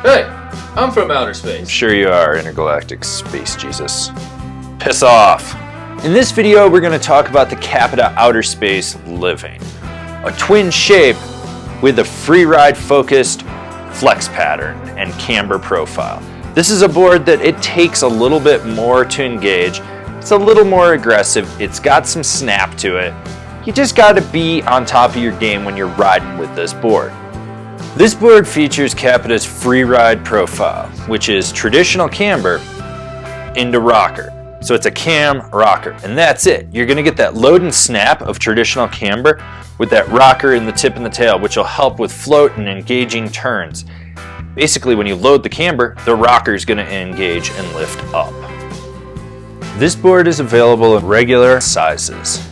Hey, I'm from outer space. I'm sure you are, intergalactic space Jesus. Piss off. In this video, we're going to talk about the Capita Outerspace Living, a twin shape with a freeride focused flex pattern and camber profile. This is a board that it takes a little bit more to engage. It's a little more aggressive. It's got some snap to it. You just got to be on top of your game when you're riding with this board. This board features Capita's freeride profile, which is traditional camber into rocker. So it's a cam rocker, and that's it. You're gonna get that load and snap of traditional camber with that rocker in the tip and the tail, which will help with float and engaging turns. Basically, when you load the camber, the rocker is gonna engage and lift up. This board is available in regular sizes.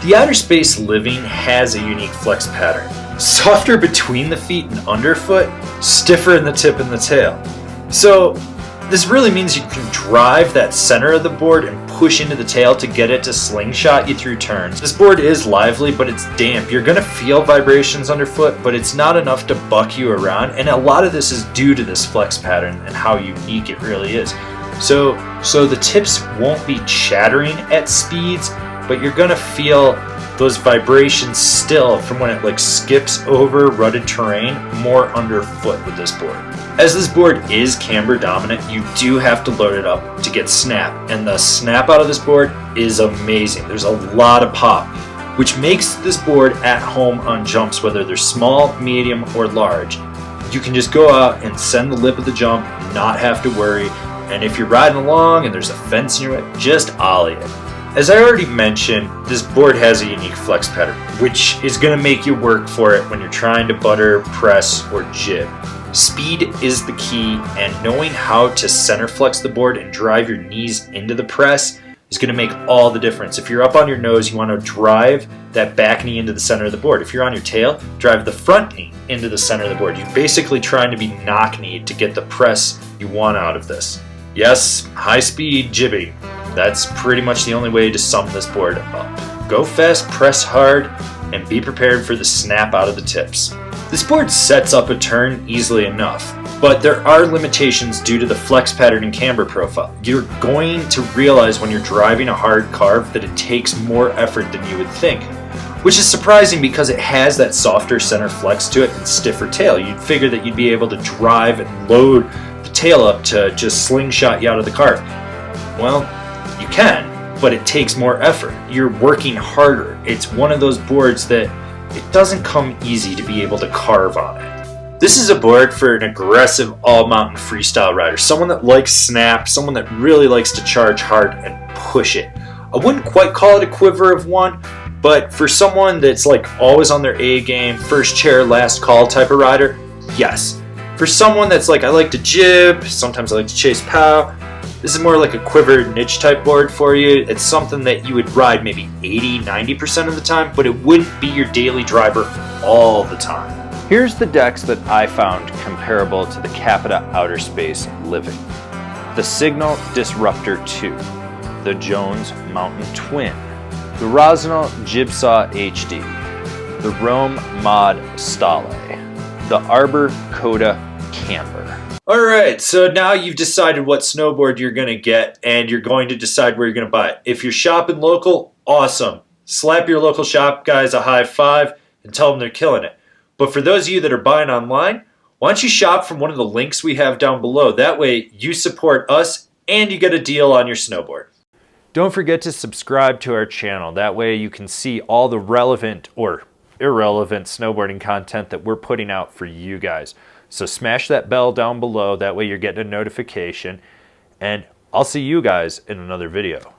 The Outerspace Living has a unique flex pattern. Softer between the feet and underfoot, stiffer in the tip and the tail. So this really means you can drive that center of the board and push into the tail to get it to slingshot you through turns. This board is lively, but it's damp. You're gonna feel vibrations underfoot, but it's not enough to buck you around, and a lot of this is due to this flex pattern and how unique it really is. So the tips won't be chattering at speeds, but you're gonna feel those vibrations still from when it like skips over rutted terrain more underfoot with this board. As this board is camber dominant, you do have to load it up to get snap, and the snap out of this board is amazing. There's a lot of pop, which makes this board at home on jumps, whether they're small, medium, or large. You can just go out and send the lip of the jump, not have to worry, and if you're riding along and there's a fence in your way, just ollie it. As I already mentioned, this board has a unique flex pattern, which is going to make you work for it when you're trying to butter, press, or jib. Speed is the key, and knowing how to center flex the board and drive your knees into the press is going to make all the difference. If you're up on your nose, you want to drive that back knee into the center of the board. If you're on your tail, drive the front knee into the center of the board. You're basically trying to be knock-kneed to get the press you want out of this. Yes, high-speed jibbing. That's pretty much the only way to sum this board up. Go fast, press hard, and be prepared for the snap out of the tips. This board sets up a turn easily enough, but there are limitations due to the flex pattern and camber profile. You're going to realize when you're driving a hard carve that it takes more effort than you would think, which is surprising because it has that softer center flex to it and stiffer tail. You'd figure that you'd be able to drive and load the tail up to just slingshot you out of the carve. Well, you can, but it takes more effort. You're working harder. It's one of those boards that it doesn't come easy to be able to carve on it. This is a board for an aggressive all-mountain freestyle rider, someone that likes snap, someone that really likes to charge hard and push it. I wouldn't quite call it a quiver of one, but for someone that's like always on their A game, first chair, last call type of rider, yes. For someone that's like, I like to jib, sometimes I like to chase pow, this is more like a quiver niche type board for you. It's something that you would ride maybe 80-90% of the time, but it wouldn't be your daily driver all the time. Here's the decks that I found comparable to the Capita Outerspace Living. The Signal Disruptor 2, the Jones Mountain Twin, the Rosnell Jibsaw HD, the Rome Mod Stale, the Arbor Coda Camber. Alright, so now you've decided what snowboard you're going to get, and you're going to decide where you're going to buy it. If you're shopping local, awesome. Slap your local shop guys a high five and tell them they're killing it. But for those of you that are buying online, why don't you shop from one of the links we have down below? That way you support us and you get a deal on your snowboard. Don't forget to subscribe to our channel. That way you can see all the relevant or irrelevant snowboarding content that we're putting out for you guys. So smash that bell down below, that way you're getting a notification, and I'll see you guys in another video.